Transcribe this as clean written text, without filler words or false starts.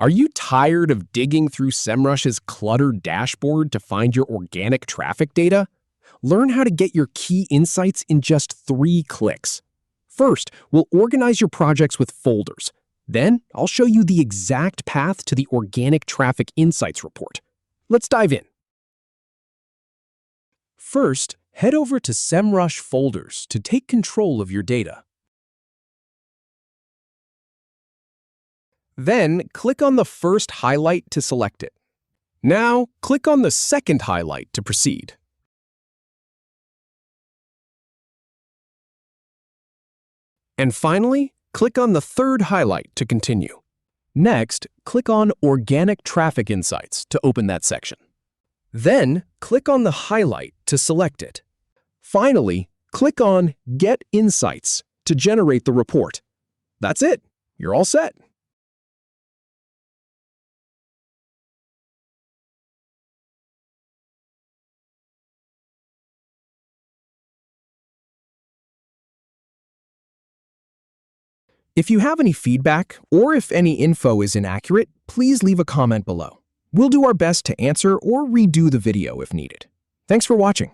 Are you tired of digging through Semrush's cluttered dashboard to find your organic traffic data? Learn how to get your key insights in just 3 clicks. First, we'll organize your projects with folders. Then, I'll show you the exact path to the Organic Traffic Insights report. Let's dive in. First, head over to Semrush Folders to take control of your data. Then, click on the first highlight to select it. Now, click on the second highlight to proceed. And finally, click on the third highlight to continue. Next, click on Organic Traffic Insights to open that section. Then, click on the highlight to select it. Finally, click on Get Insights to generate the report. That's it. You're all set. If you have any feedback, or if any info is inaccurate, please leave a comment below. We'll do our best to answer or redo the video if needed. Thanks for watching.